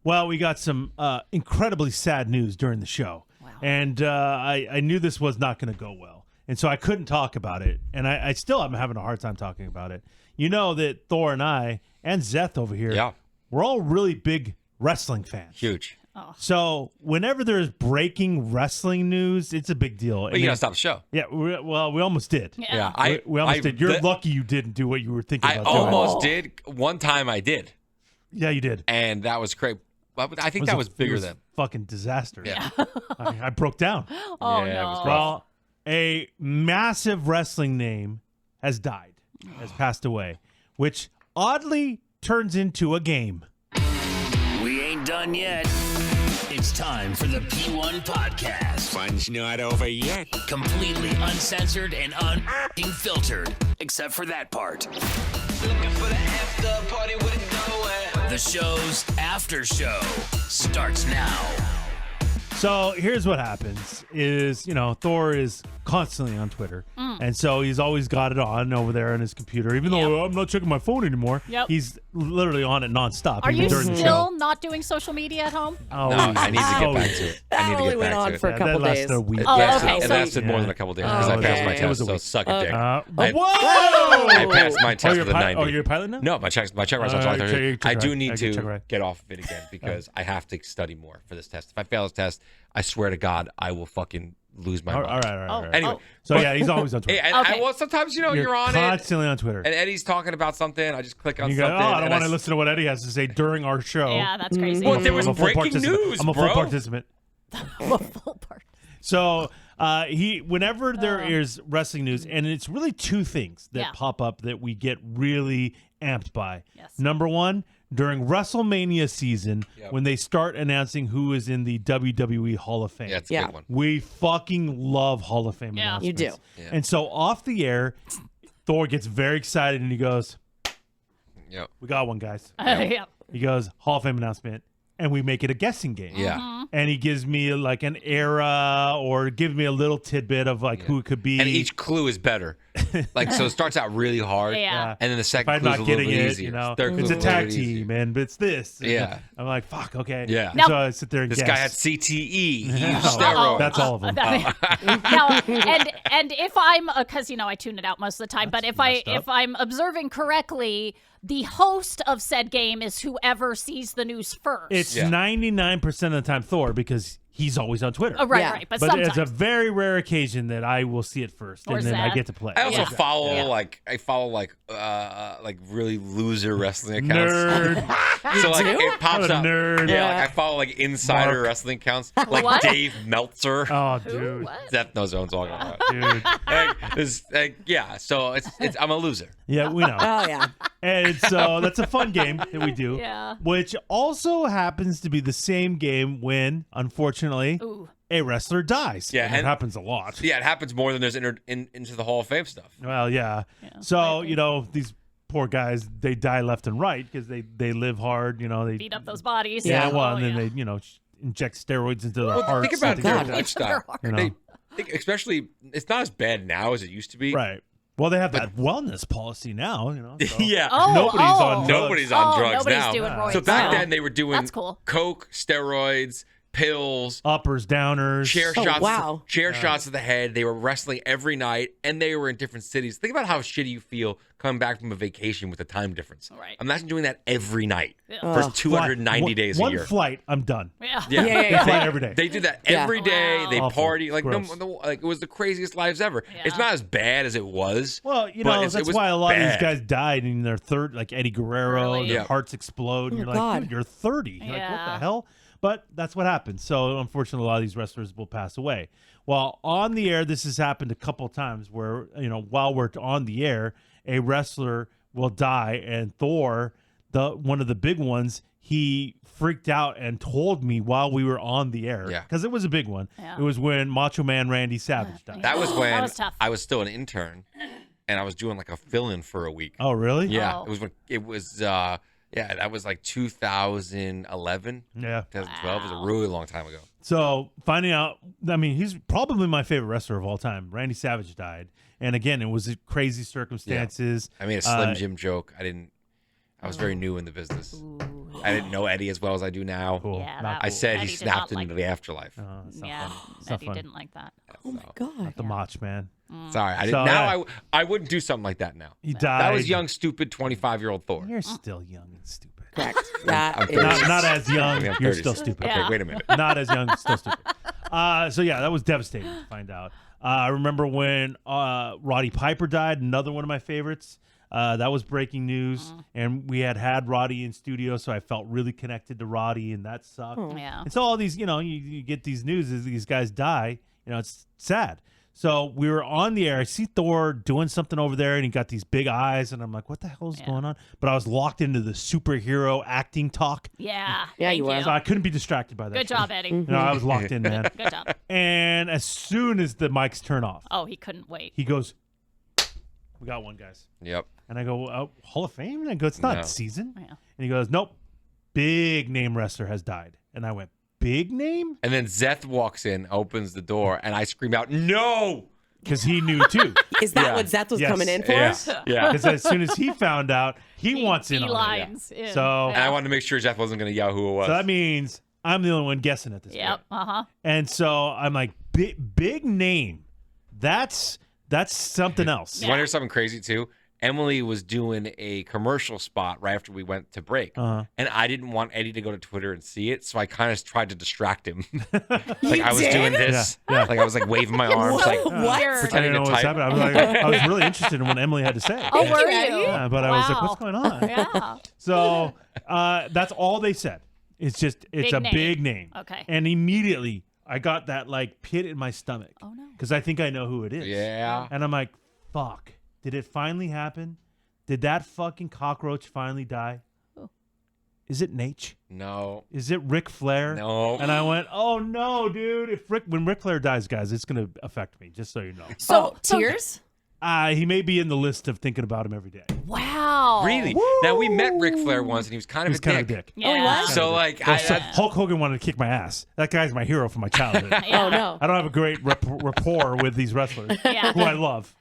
Well, we got some incredibly sad news during the show. Wow. And I knew this was not going to go well. And so I couldn't talk about it. And I still am having a hard time talking about it. You know that Thor and I and Zeth over here, we're all really big wrestling fans. Huge. Oh. So whenever there's breaking wrestling news, it's a big deal. But you got to stop the show. Yeah, we almost did. Yeah. We almost did. You're lucky you didn't do what you were thinking about doing. I almost did. One time I did. Yeah, you did. And that was great. I think that was bigger than fucking disaster. Yeah. I broke down. Oh, yeah, no. Well, a massive wrestling name has died, has passed away, which oddly turns into a game. We ain't done yet. It's time for the P1 Podcast. Fun's not over yet. Completely uncensored and unfiltered, except for that part. Looking for the after party with it going. The show's after show starts now. So here's what happens is, Thor is constantly on Twitter. And so he's always got it on over there on his computer. Even though I'm not checking my phone anymore, he's literally on it nonstop. Are you during the show. still not doing social media at home? Oh, No, I need to get back to it. I need That to only get went back on to it. for a couple that days. lasted a week. It Oh, lasted, okay, it so- lasted more than a couple days because I passed my it was test, a so week. suck a dick. Whoa! I passed my test with a 90. Oh, you're a pilot now? No, my check runs on July 30th. I do need check to right. get off of it again because I have to study more for this test. If I fail this test, I swear to God, I will fucking lose my mind. All right. Anyway. So, yeah, he's always on Twitter. Hey, well, sometimes, you're on it. Constantly on Twitter. And Eddie's talking about something. I just click on You go, something. I don't want to listen to what Eddie has to say during our show. Yeah, that's crazy. Well, there was I'm a full breaking participant. news, I'm a full participant. A full part. So whenever there is wrestling news, and it's really two things that pop up that we get really amped by. Yes. Number one, during WrestleMania season, when they start announcing who is in the WWE Hall of Fame. Yeah, it's a big one. We fucking love Hall of Fame announcements. You do. Yeah. And so off the air, Thor gets very excited and he goes, Yep. we got one, guys. Yeah. He goes, Hall of Fame announcement. And we make it a guessing game. Yeah. And he gives me like an era or gives me a little tidbit of like who it could be. And each clue is better. So it starts out really hard. Yeah. And then the if second I'm clue is not a little getting bit it, easier. Third clue it's is a little tag bit easier. team, and it's this. Yeah. I'm like, fuck, okay. Yeah. And so I sit there and This guess. guy had CTE. He used No, steroids. That's all of them. Now, and if I'm because I tune it out most of the time, but if I'm observing correctly, the host of said game is whoever sees the news first. It's 99% of the time Thor because he's always on Twitter. Right. But it's a sometimes. very rare occasion that I will see it first, Or and then I Zeth. get to play. I also follow Yeah. like really loser wrestling accounts. Nerd. So it pops What a up. nerd. Yeah, like I follow like insider Mark. wrestling accounts, like What? Dave Meltzer. Oh, Who? dude. What? Seth knows what I'm talking about. Dude. So it's I'm a loser. Yeah, we know. Oh, yeah. And so that's a fun game that we do. Yeah. Which also happens to be the same game when, unfortunately, Ooh. a wrestler dies. Yeah, And it and- happens a lot. Yeah, it happens more than there's entered into the Hall of Fame stuff. Well, yeah. So, these poor guys, they die left and right because they live hard, they Beat up those bodies. Yeah, well, Oh, and then they, inject steroids into their hearts. Think about and their things like lifestyle. You know. They, especially, it's not as bad now as it used to be. that. Right. Well, they have that wellness policy now, So. Yeah. Nobody's on drugs. Nobody's on drugs nobody's now. doing roids So back now. then they were doing That's cool. coke, steroids, pills, Uppers, downers. chair Oh, shots, wow. shots to the head. They were wrestling every night, and they were in different cities. Think about how shitty you feel coming back from a vacation with the time difference. Right. Imagine doing that every night Yeah. for 290 days a one year. flight, I'm done. Yeah. Yeah. Flight every day. They did that Yeah. every day. Wow. They Awful. party like Gross. like it was the craziest lives ever. Yeah. It's not as bad as it was. Well, but that's it was why a lot of bad. these guys died in their third, like Eddie Guerrero, Really? their Yeah. hearts explode, and Oh, you're like, God. dude, you're 30. You're like, what Yeah. the hell? But that's what happens. So, unfortunately, a lot of these wrestlers will pass away. Well, on the air, this has happened a couple times where, while we're on the air, a wrestler will die, and Thor, one of the big ones, he freaked out and told me while we were on the air. Yeah. Because it was a big one. Yeah. It was when Macho Man Randy Savage died. That was when That was tough. I was still an intern, and I was doing like a fill-in for a week. Oh, really? Yeah, Oh. it was that was like 2011, Yeah. 2012. It was a really long time ago. So finding out, he's probably my favorite wrestler of all time. Randy Savage died. And again, it was crazy circumstances. I made a Slim Jim joke. I was very new in the business. I didn't know Eddie as well as I do now. Cool. Yeah, Not that I cool. said Eddie he did snapped not into like the afterlife. It's not Yeah, fun. It's not Eddie fun. didn't like that. Oh my God. The Mach man. Sorry, I So, didn't. Now yeah. I wouldn't do something like that now. He died. That was young, stupid 25-year-old Thor. You're still young and stupid. Correct. That I'm is- Not as young. I'm You're 36. still stupid. Okay, Yeah. wait a minute. Not as young, still stupid. So yeah, that was devastating to find out. I remember when Roddy Piper died, another one of my favorites. That was breaking news, and we had Roddy in studio, so I felt really connected to Roddy, and that sucked. Yeah. And so all these, you get these news as these guys die. It's sad. So we were on the air. I see Thor doing something over there, and he got these big eyes, and I'm like, what the hell is going on? But I was locked into the superhero acting talk, Yeah. Yeah, thank you were. so I couldn't be distracted by that. Good shit. job, Eddie. I was locked in, man. Good job. And as soon as the mics turn off, Oh, he couldn't wait. he goes, "We got one, guys." Yep. And I go, Hall of Fame? And I go, it's not No. season. Yeah. And he goes, nope, big name wrestler has died. And I went, big name? And then Zeth walks in, opens the door, and I scream out, "No!" Because he knew too. Is that Yeah. what Zeth was Yes. coming in for? Yeah. Because as soon as he found out, he wants in on it. lines. Yeah. So- And I wanted to make sure Zeth wasn't going to yell who it was. So that means I'm the only one guessing at this Yep. point. And so I'm like, big name. That's something else. You want to hear something crazy too? Emily was doing a commercial spot right after we went to break. Uh-huh. And I didn't want Eddie to go to Twitter and see it, so I kind of tried to distract him. You I was did? doing this. Yeah. Like I was like waving my arms, like What? I pretending didn't know to what was type. happening. I was really interested in what Emily had to say. Oh, were Yeah, you? Yeah, but I was like, Wow. what's going on? Yeah. So that's all they said. It's Big a name. big name. Okay. And immediately I got that like pit in my stomach. Oh, no. Because I think I know who it is. Yeah. And I'm like, fuck. Did it finally happen? Did that fucking cockroach finally die? Who? Is it Nate? No. Is it Ric Flair? No. And I went, oh no, dude. When Ric Flair dies, guys, it's gonna affect me. Just so you know. So, so- tears? He may be in the list of thinking about him every day. Wow. Really? Now we met Ric Flair once, and he was kind of He's a kind dick. of a dick. Yeah. Oh, he was? So like, Hulk Hogan wanted to kick my ass. That guy's my hero from my childhood. Yeah. Oh, no. I don't have a great rapport with these wrestlers Yeah. who I love.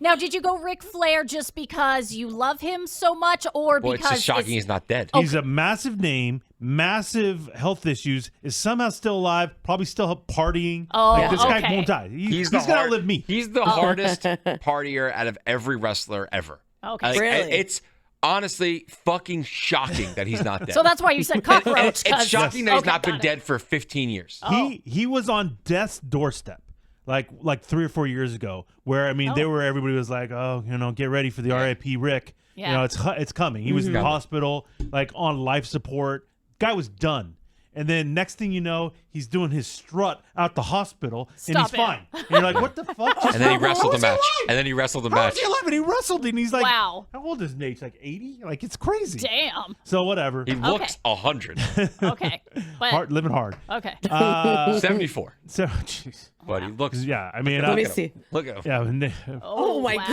Now, did you go Ric Flair just because you love him so much, or well, it's because just shocking he's not dead. He's a massive name, massive health issues, is somehow still alive, probably still partying. Oh, like, this guy okay. won't die. He's gonna outlive me. He's the hardest partier out of every wrestler ever. Okay. Like, Really? It's honestly fucking shocking that he's not dead. So that's why you said cockroach. And it's 'cause- shocking that he's Okay, not been got it. dead for 15 years. He was on death's doorstep. Like 3 or 4 years ago, where everybody was like, oh, get ready for the R.I.P. Rick. Yeah. It's coming. He was in the hospital, like on life support. Guy was done. And then next thing you know, he's doing his strut out the hospital, and Stop he's it. fine. And you're like, what the fuck? Just And then he happened? wrestled How the is he match. alive? And then he wrestled the How match. is he alive? And he wrestled, and he's like, Wow. how old is Nate? Like 80? Like, it's crazy. Damn. So whatever. He looks 100. Okay. But Living hard. okay. 74. So, jeez. But he looks. Yeah, I mean, Let me Look at see. him. Look at him. yeah, Oh, my wow.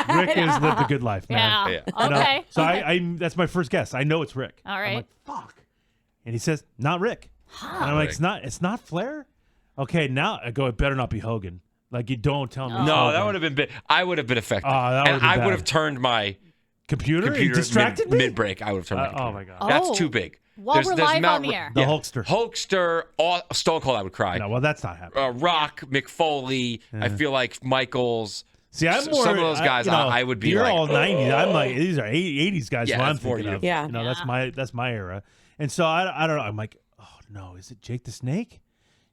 God. Rick has lived a good life, man. Yeah. Yeah. You know? Okay. So okay. I that's my first guess. I know it's Rick. All I'm right. like, fuck. And he says, not Rick. And I'm like, it's not Flair? Okay, now I go, it better not be Hogan. Like, you don't tell me. it's No, Hogan. that would have been. I would have been affected. Oh, that and would've been I would bad. have turned my Computer? He computer distracted me? mid break. I would have turned my Oh, computer. my God. Oh. That's too big. While we're live on the air. The Hulkster. Hulkster, Stone Cold, I would cry. No, well, that's not happening. Rock, McFoley. I feel like Michaels. See, I'm some more. of those guys, I would be you're like, all 90s. I'm like, these are 80s guys. Yeah, who I'm that's more thinking you. of. Yeah. You know, that's my era. And so I don't know. I'm like, oh no, is it Jake the Snake?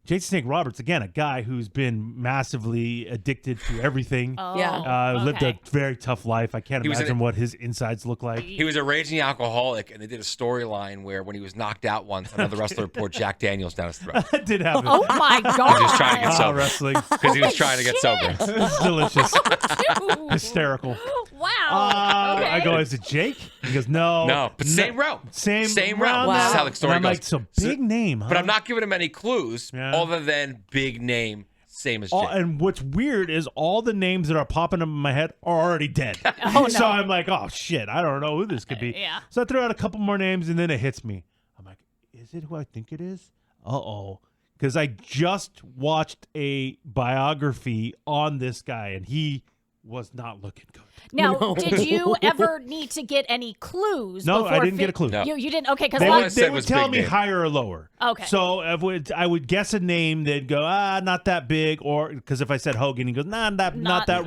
Jake the Snake Roberts, again, a guy who's been massively addicted to everything. Oh, Yeah. Lived a okay. very tough life. I can't He was imagine what his insides look like. He was a raging alcoholic, and they did a storyline where when he was knocked out once, another wrestler poured Jack Daniels down his throat That did happen. Oh my God. just trying to get sober. Wrestling. because he was trying to get sober. It's delicious. Dude. Hysterical. Wow. Okay. I go, is it Jake? He goes, no. No, but same route. Same route. round. This is Wow. how the story And I'm goes. like, so big name, huh? But I'm not giving him any clues Yeah. other than big name, same as Jake. And what's weird is all the names that are popping up in my head are already dead. Oh, no. So I'm like, oh shit, I don't know who this could be. Yeah. So I throw out a couple more names, and then it hits me. I'm like, is it who I think it is? Uh-oh. Because I just watched a biography on this guy, and he was not looking good. Now, did you ever need to get any clues? No, I before didn't get a clue. No. You didn't? Okay, because They All I would, said they would was tell big me name. higher or lower. Okay. So I would guess a name. They'd go, not that big, or because if I said Hogan, he goes, not that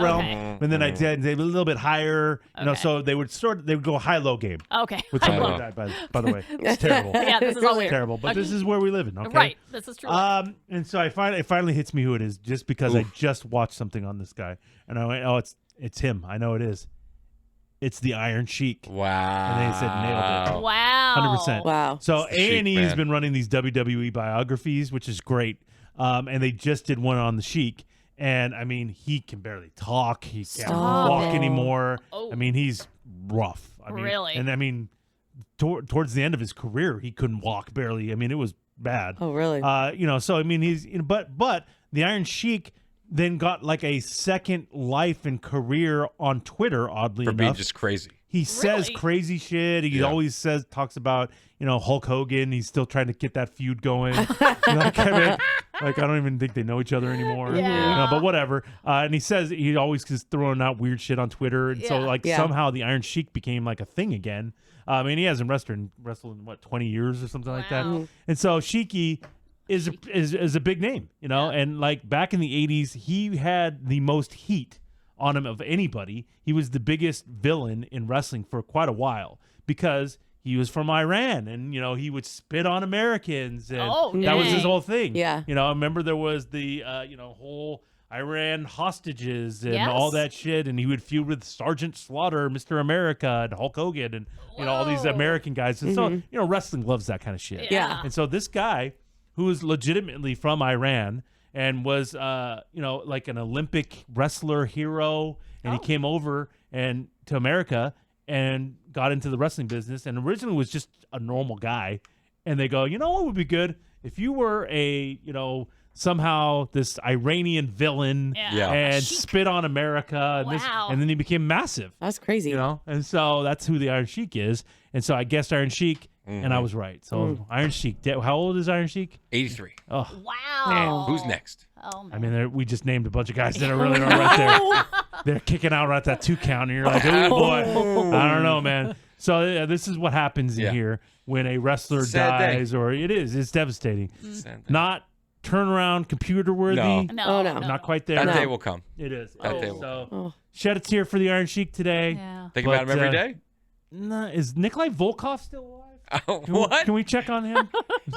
realm. okay. And then I'd say a little bit higher. You know, Okay. so they would go high-low game. Okay. With something like that, by the way, it's terrible. Yeah, this is all weird. Terrible, but this is where we live in. Okay, Right. This is true. And so it finally hits me who it is, just because I just watched something on this guy, and I went, oh, it's him. I know it is. It's the Iron Sheik. Wow. And they said nailed it. Wow. 100%. Wow. So It's the Sheik, A&E has man. been running these WWE biographies, which is great. And they just did one on the Sheik. And, I mean, he can barely talk. He can't Stop walk it. anymore. Oh. I mean, he's rough. I mean, Really? And, I mean, towards the end of his career, he couldn't walk barely. I mean, it was bad. Oh, really? So, I mean, he's – but the Iron Sheik then got like a second life and career on Twitter, oddly For enough. being just crazy. He says Really? crazy shit. He Yeah. always talks about, Hulk Hogan. He's still trying to get that feud going. like, I don't even think they know each other anymore. Yeah. But whatever. And he says he always is throwing out weird shit on Twitter. And so, Yeah. Yeah. somehow the Iron Sheik became like a thing again. I mean, he hasn't wrestled in, 20 years or something like that. Wow. And so Sheiky is a big name, and like back in the 80s, he had the most heat on him of anybody. He was the biggest villain in wrestling for quite a while because he was from Iran, and he would spit on Americans, and Oh, that was his dang. whole thing. Yeah. I remember there was the whole Iran hostages and Yes. all that shit, and he would feud with Sergeant Slaughter, Mr. America, and Hulk Hogan, and all these Whoa. American guys. And so wrestling loves that kind of shit. Yeah. And so this guy, who was legitimately from Iran and was, like an Olympic wrestler hero, and he came over and to America and got into the wrestling business, and originally was just a normal guy. And they go, what would be good if you were a, somehow this Iranian villain Yeah. and Sheik. spit on America, and Wow. and then he became massive. That's crazy. And so that's who the Iron Sheik is. And so I guessed Iron Sheik, and I was right. So Iron Sheik, how old is Iron Sheik? 83. Oh, Wow. Who's next? Oh, I mean, we just named a bunch of guys that are really not right there. They're kicking out right at that 2 count, and you're like, oh boy, I don't know, man. So this is what happens in Yeah. here when a wrestler Sad day. dies, or it's devastating. Sad thing. Not turnaround computer worthy. No. no. Oh, no. Not quite there. That day will come. It is. That day will So Oh. shed a tear for the Iron Sheik today. Yeah. Think But, about him every day? Nah, is Nikolai Volkov still alive? What? Can we check on him?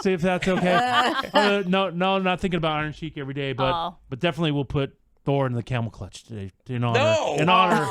See if that's okay. No, not thinking about Iron Sheik every day, but Oh. definitely we'll put Thor in the camel clutch today in honor. No! In honor.